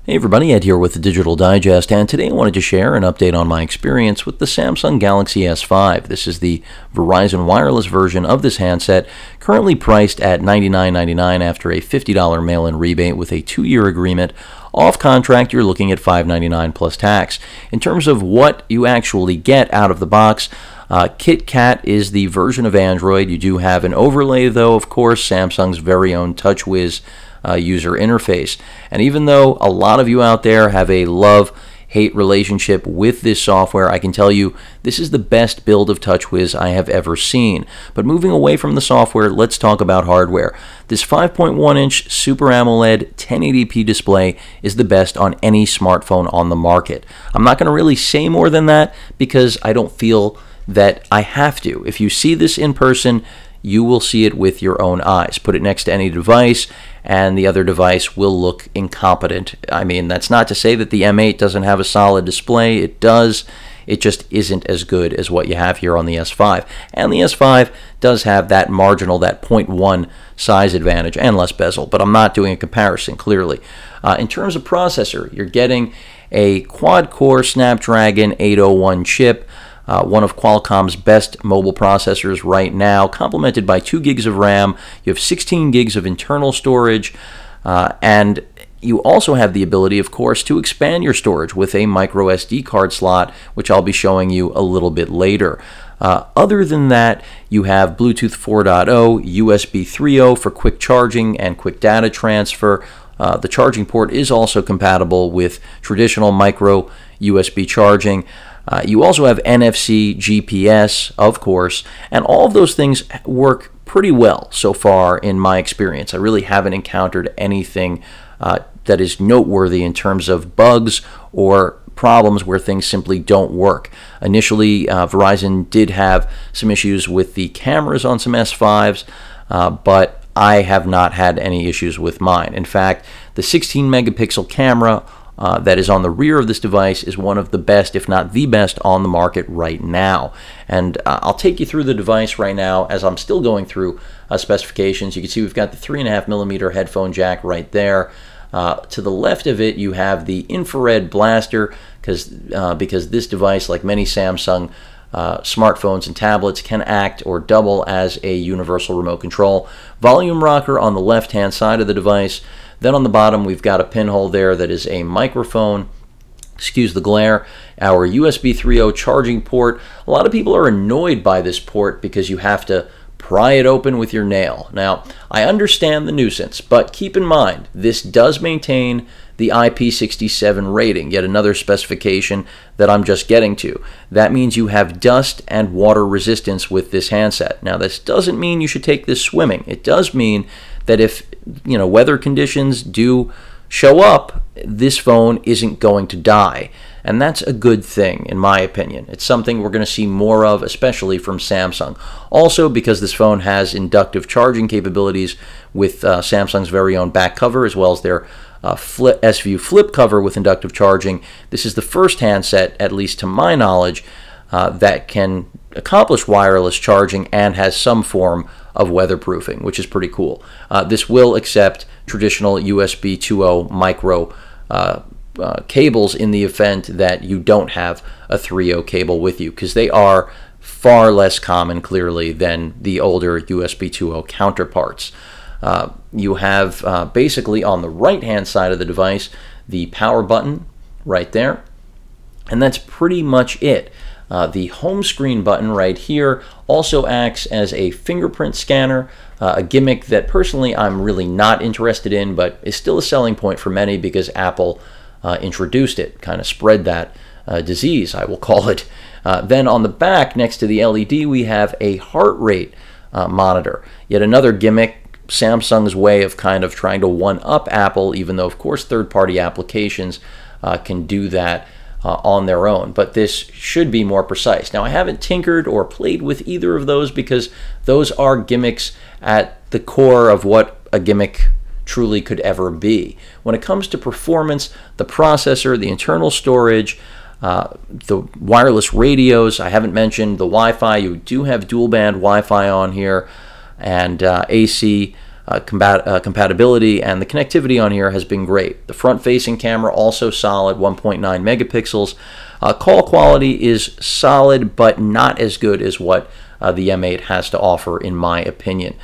Hey everybody, Ed here with the Digital Digest, and today I wanted to share an update on my experience with the Samsung Galaxy S5. This is the Verizon wireless version of this handset, currently priced at $99.99 after a $50 mail-in rebate with a 2-year agreement. Off contract, you're looking at $599 plus tax. In terms of what you actually get out of the box, KitKat is the version of Android. You do have an overlay, though, of course, Samsung's very own TouchWiz user interface. And even though a lot of you out there have a love-hate relationship with this software, I can tell you this is the best build of TouchWiz I have ever seen. But moving away from the software, let's talk about hardware. This 5.1-inch Super AMOLED 1080p display is the best on any smartphone on the market. I'm not going to really say more than that because I don't feel that I have to. If you see this in person, you will see it with your own eyes. Put it next to any device, and the other device will look incompetent. I mean, that's not to say that the M8 doesn't have a solid display. It does. It just isn't as good as what you have here on the S5. And the S5 does have that marginal, that 0.1 size advantage and less bezel, but I'm not doing a comparison, clearly. In terms of processor, you're getting a quad-core Snapdragon 801 chip, one of Qualcomm's best mobile processors right now, complemented by 2 gigs of RAM. You have 16 gigs of internal storage, and you also have the ability, of course, to expand your storage with a micro SD card slot, which I'll be showing you a little bit later. Other than that, you have Bluetooth 4.0, USB 3.0 for quick charging and quick data transfer. The charging port is also compatible with traditional micro USB charging. You also have NFC, GPS, of course, and all of those things work pretty well so far in my experience. I really haven't encountered anything that is noteworthy in terms of bugs or problems where things simply don't work. Initially, Verizon did have some issues with the cameras on some S5s, but I have not had any issues with mine. In fact, the 16 megapixel camera that is on the rear of this device is one of the best, if not the best, on the market right now. And I'll take you through the device right now as I'm still going through specifications. You can see we've got the 3.5mm headphone jack right there. To the left of it, you have the infrared blaster, because this device, like many Samsung smartphones and tablets, can act or double as a universal remote control. Volume rocker on the left-hand side of the device. Then on the bottom, we've got a pinhole there that is a microphone. Excuse the glare. Our USB 3.0 charging port. A lot of people are annoyed by this port because you have to pry it open with your nail. Now, I understand the nuisance, but keep in mind, this does maintain the IP67 rating, yet another specification that I'm just getting to. That means you have dust and water resistance with this handset. Now, this doesn't mean you should take this swimming. It does mean that if weather conditions do show up, this phone isn't going to die. And that's a good thing, in my opinion. It's something we're going to see more of, especially from Samsung. Also, because this phone has inductive charging capabilities with Samsung's very own back cover, as well as their S-View flip cover with inductive charging, this is the first handset, at least to my knowledge, that can accomplish wireless charging and has some form of weatherproofing, which is pretty cool. This will accept traditional USB 2.0 micro cables in the event that you don't have a 3.0 cable with you, because they are far less common, clearly, than the older USB 2.0 counterparts. You have basically on the right-hand side of the device the power button right there, and that's pretty much it. The home screen button right here also acts as a fingerprint scanner, a gimmick that personally I'm really not interested in, but is still a selling point for many because Apple introduced it, kind of spread that disease, I will call it. Then on the back, next to the LED, we have a heart rate monitor. Yet another gimmick, Samsung's way of kind of trying to one-up Apple, even though, of course, third-party applications can do that on their own, but this should be more precise. Now, I haven't tinkered or played with either of those because those are gimmicks at the core of what a gimmick truly could ever be. When it comes to performance, the processor, the internal storage, the wireless radios, I haven't mentioned the Wi-Fi. You do have dual band Wi-Fi on here, and AC compatibility, and the connectivity on here has been great. The front-facing camera also solid, 1.9 megapixels. Call quality is solid, but not as good as what the M8 has to offer, in my opinion,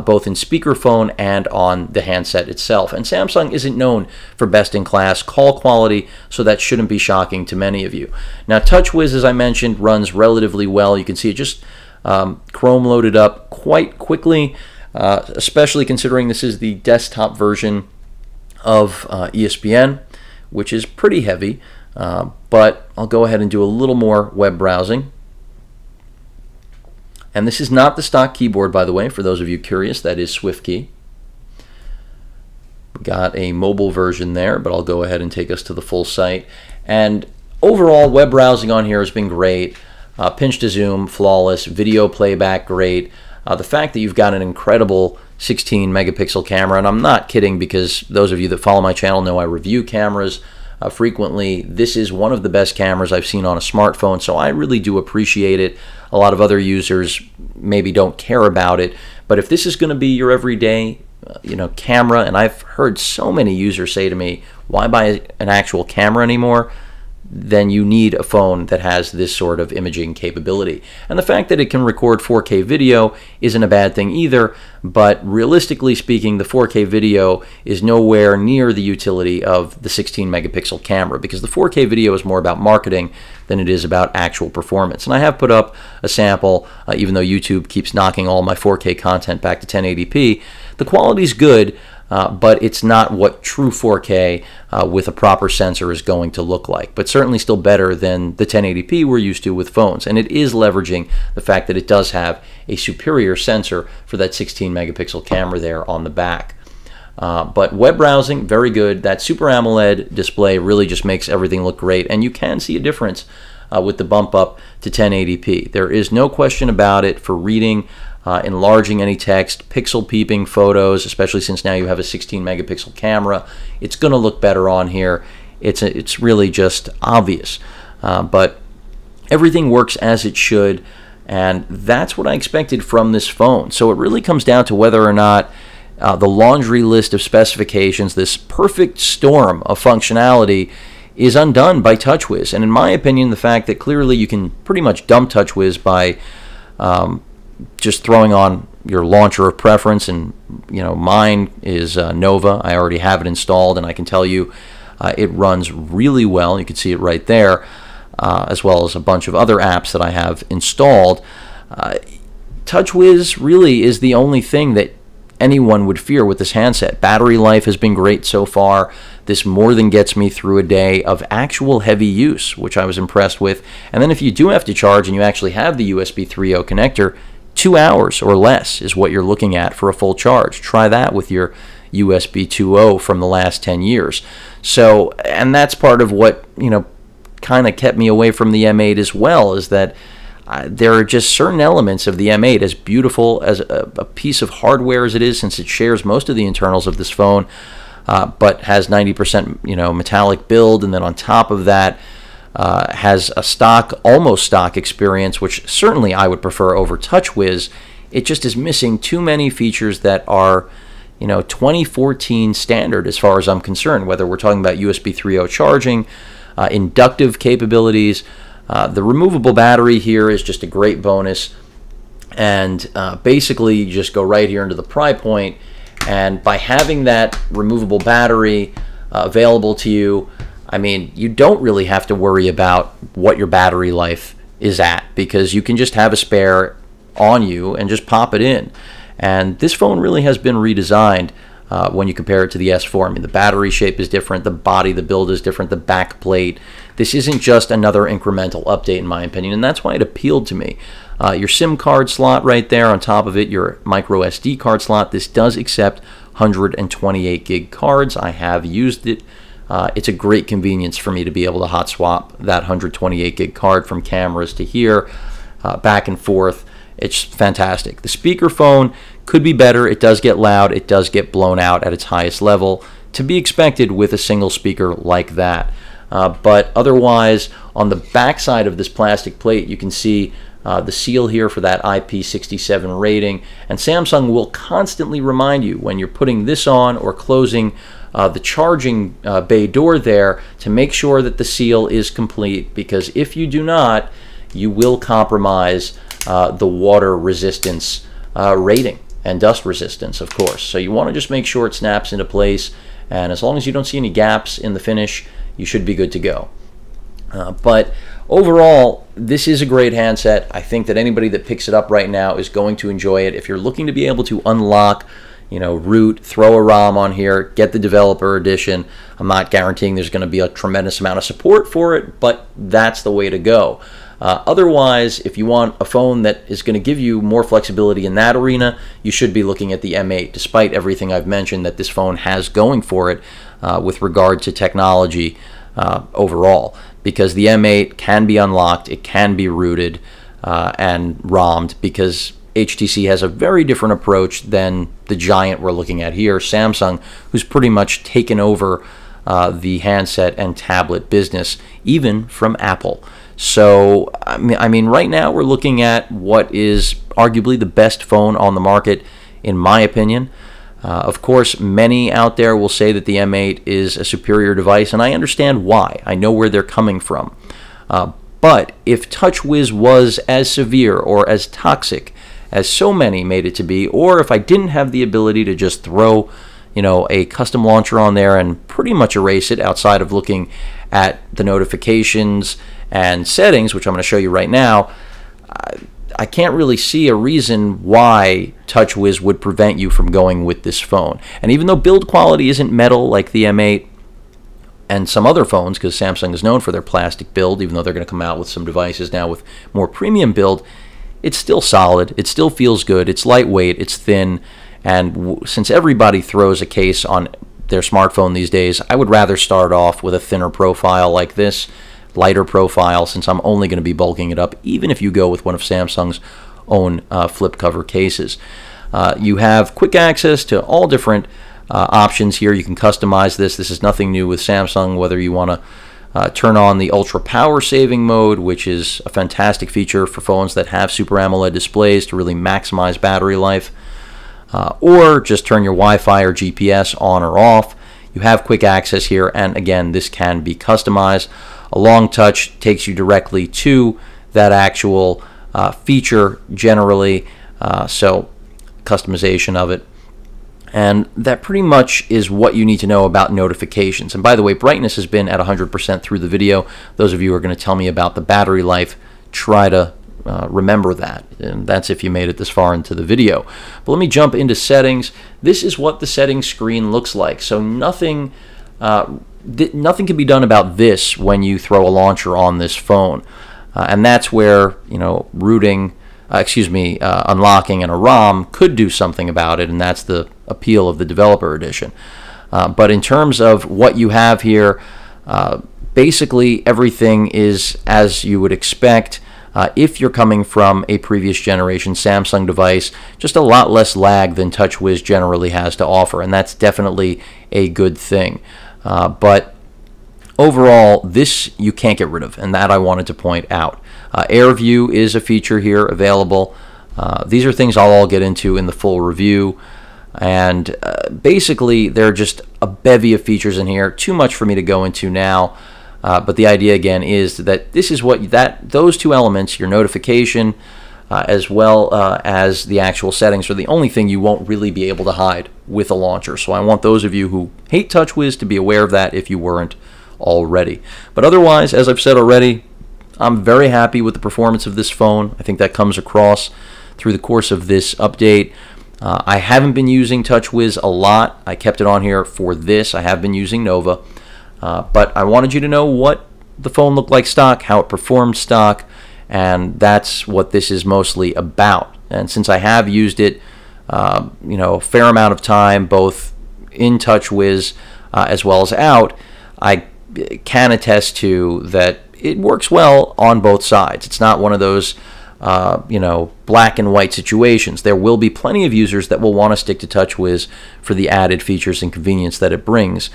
both in speakerphone and on the handset itself. And Samsung isn't known for best-in-class call quality, so that shouldn't be shocking to many of you. Now, TouchWiz, as I mentioned, runs relatively well. You can see it just Chrome loaded up quite quickly, especially considering this is the desktop version of ESPN, which is pretty heavy, but I'll go ahead and do a little more web browsing. And this is not the stock keyboard, by the way, for those of you curious. That is SwiftKey. We got a mobile version there, but I'll go ahead and take us to the full site. And overall, web browsing on here has been great. Pinch to zoom, flawless. Video playback, great. The fact that you've got an incredible 16 megapixel camera, and I'm not kidding, because those of you that follow my channel know I review cameras frequently. This is one of the best cameras I've seen on a smartphone, so I really do appreciate it. A lot of other users maybe don't care about it, but if this is going to be your everyday camera, and I've heard so many users say to me, why buy an actual camera anymore? Then you need a phone that has this sort of imaging capability. And the fact that it can record 4K video isn't a bad thing either, but realistically speaking, the 4K video is nowhere near the utility of the 16 megapixel camera, because the 4K video is more about marketing than it is about actual performance. And I have put up a sample, even though YouTube keeps knocking all my 4K content back to 1080p. The quality's good, but it's not what true 4K with a proper sensor is going to look like, but certainly still better than the 1080p we're used to with phones. And it is leveraging the fact that it does have a superior sensor for that 16 megapixel camera there on the back. But web browsing, very good. That Super AMOLED display really just makes everything look great, and you can see a difference with the bump up to 1080p. There is no question about it for reading, enlarging any text, pixel peeping photos, especially since now you have a 16 megapixel camera. It's going to look better on here. It's really just obvious. But everything works as it should, and that's what I expected from this phone. So it really comes down to whether or not the laundry list of specifications, this perfect storm of functionality, is undone by TouchWiz. And in my opinion, the fact that clearly you can pretty much dump TouchWiz by just throwing on your launcher of preference, and mine is Nova. I already have it installed, and I can tell you it runs really well. You can see it right there, as well as a bunch of other apps that I have installed. TouchWiz really is the only thing that anyone would fear with this handset. Battery life has been great so far. This more than gets me through a day of actual heavy use, which I was impressed with. And then if you do have to charge and you actually have the USB 3.0 connector, 2 hours or less is what you're looking at for a full charge. Try that with your USB 2.0 from the last 10 years. So, and that's part of what, kind of kept me away from the M8 as well, is that there are just certain elements of the M8, as beautiful as a piece of hardware as it is, since it shares most of the internals of this phone, but has 90% metallic build, and then on top of that has a almost stock experience, which certainly I would prefer over TouchWiz. It just is missing too many features that are 2014 standard as far as I'm concerned, whether we're talking about USB 3.0 charging, inductive capabilities. The removable battery here is just a great bonus, and basically you just go right here into the pry point, and by having that removable battery available to you, I mean, you don't really have to worry about what your battery life is at, because you can just have a spare on you and just pop it in. And this phone really has been redesigned when you compare it to the S4. I mean, the battery shape is different, the body, the build is different, the back plate. This isn't just another incremental update, in my opinion, and that's why it appealed to me. Your SIM card slot right there, on top of it, your micro SD card slot. This does accept 128 gig cards. I have used it. It's a great convenience for me to be able to hot swap that 128 gig card from cameras to here, back and forth. It's fantastic. The speakerphone could be better. It does get loud. It does get blown out at its highest level, to be expected with a single speaker like that. But otherwise, on the back side of this plastic plate, you can see the seal here for that IP67 rating, and Samsung will constantly remind you when you're putting this on or closing the charging bay door there to make sure that the seal is complete, because if you do not, you will compromise the water resistance rating and dust resistance, of course. So you want to just make sure it snaps into place, and as long as you don't see any gaps in the finish, you should be good to go. But overall, this is a great handset. I think that anybody that picks it up right now is going to enjoy it. If you're looking to be able to unlock, root, throw a ROM on here, get the developer edition, I'm not guaranteeing there's going to be a tremendous amount of support for it, but that's the way to go. Otherwise, if you want a phone that is going to give you more flexibility in that arena, you should be looking at the M8, despite everything I've mentioned that this phone has going for it with regard to technology overall, because the M8 can be unlocked, it can be rooted and ROMmed, because HTC has a very different approach than the giant we're looking at here, Samsung, who's pretty much taken over the handset and tablet business, even from Apple. So, I mean, right now we're looking at what is arguably the best phone on the market, in my opinion. Of course, many out there will say that the M8 is a superior device, and I understand why. I know where they're coming from. But if TouchWiz was as severe or as toxic as so many made it to be, or if I didn't have the ability to just throw, a custom launcher on there and pretty much erase it outside of looking at the notifications and settings, which I'm going to show you right now, I can't really see a reason why TouchWiz would prevent you from going with this phone. And even though build quality isn't metal like the M8 and some other phones, because Samsung is known for their plastic build, even though they're going to come out with some devices now with more premium build, it's still solid, it still feels good, it's lightweight, it's thin, and since everybody throws a case on their smartphone these days, I would rather start off with a thinner profile like this, lighter profile, since I'm only going to be bulking it up, even if you go with one of Samsung's own flip cover cases. You have quick access to all different options here. You can customize this. This is nothing new with Samsung, whether you want to turn on the ultra power saving mode, which is a fantastic feature for phones that have Super AMOLED displays to really maximize battery life, or just turn your Wi-Fi or GPS on or off. You have quick access here, and again, this can be customized. A long touch takes you directly to that actual feature generally, so customization of it. And that pretty much is what you need to know about notifications. And by the way, brightness has been at 100% through the video. Those of you who are going to tell me about the battery life, try to remember that. And that's if you made it this far into the video. But let me jump into settings. This is what the settings screen looks like. So nothing can be done about this when you throw a launcher on this phone. And that's where, rooting, unlocking and a ROM could do something about it, and that's the appeal of the developer edition. But in terms of what you have here, basically everything is as you would expect. If you're coming from a previous generation Samsung device, just a lot less lag than TouchWiz generally has to offer, and that's definitely a good thing. But overall, this you can't get rid of, and that I wanted to point out. AirView is a feature here available. These are things I'll all get into in the full review, and basically there are just a bevy of features in here. Too much for me to go into now, but the idea again is that this is what those two elements, your notification as well as the actual settings, are the only thing you won't really be able to hide with a launcher. So I want those of you who hate TouchWiz to be aware of that if you weren't already. But otherwise, as I've said already, I'm very happy with the performance of this phone. I think that comes across through the course of this update. I haven't been using TouchWiz a lot. I kept it on here for this. I have been using Nova. But I wanted you to know what the phone looked like stock, how it performed stock, and that's what this is mostly about. And since I have used it a fair amount of time, both in TouchWiz as well as out, I can attest to that it works well on both sides. It's not one of those black and white situations. There will be plenty of users that will want to stick to TouchWiz for the added features and convenience that it brings.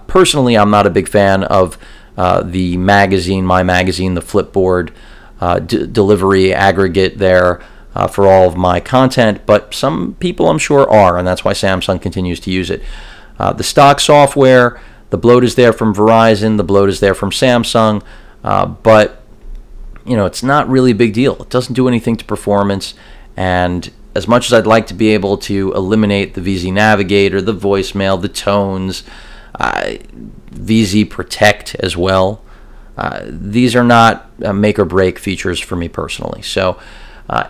Personally, I'm not a big fan of the magazine, My Magazine, the Flipboard delivery aggregate there for all of my content, but some people I'm sure are, and that's why Samsung continues to use it. The stock software, the bloat is there from Verizon, the bloat is there from Samsung, but you know, it's not really a big deal. It doesn't do anything to performance, and as much as I'd like to be able to eliminate the VZ Navigator, the voicemail, the tones, VZ Protect as well, these are not make or break features for me personally. So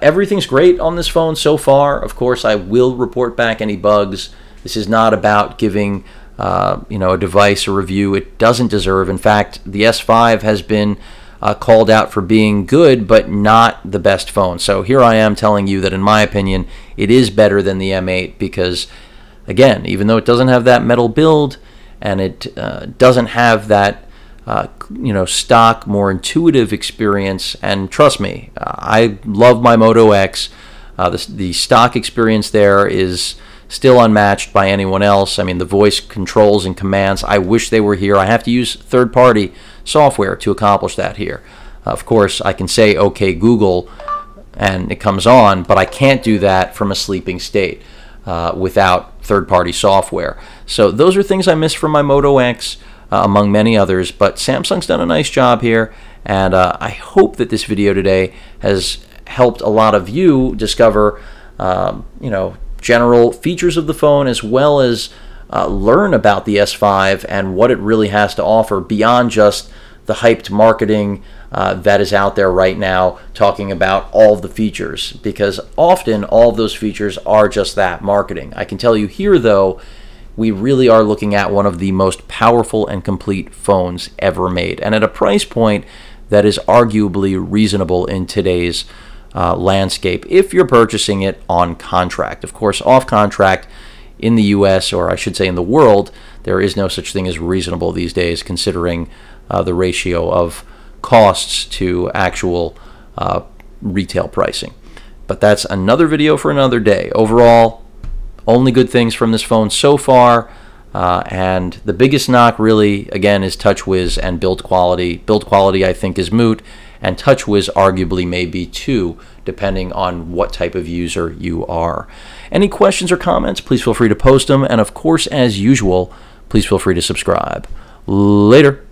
everything's great on this phone so far. Of course, I will report back any bugs. This is not about giving you know, a device a review it doesn't deserve. In fact, the S5 has been called out for being good, but not the best phone. So here I am telling you that in my opinion, it is better than the M8 because, again, even though it doesn't have that metal build and it doesn't have that you know, stock, more intuitive experience, and trust me, I love my Moto X. The stock experience there is still unmatched by anyone else. I mean, the voice controls and commands, I wish they were here. I have to use third-party software to accomplish that here. Of course, I can say, okay, Google, and it comes on, but I can't do that from a sleeping state without third-party software. So those are things I miss from my Moto X, among many others, but Samsung's done a nice job here, and I hope that this video today has helped a lot of you discover, you know, general features of the phone, as well as learn about the S5 and what it really has to offer beyond just the hyped marketing that is out there right now talking about all of the features, because often all of those features are just that, marketing. I can tell you here, though, we really are looking at one of the most powerful and complete phones ever made, and at a price point that is arguably reasonable in today's landscape if you're purchasing it on contract. Of course, off contract in the US, or I should say in the world, there is no such thing as reasonable these days, considering the ratio of costs to actual retail pricing. But that's another video for another day. Overall, only good things from this phone so far, and the biggest knock really, again, is TouchWiz and build quality. Build quality, I think, is moot, and TouchWiz arguably may be too, depending on what type of user you are. Any questions or comments, please feel free to post them, and of course, as usual, please feel free to subscribe. Later.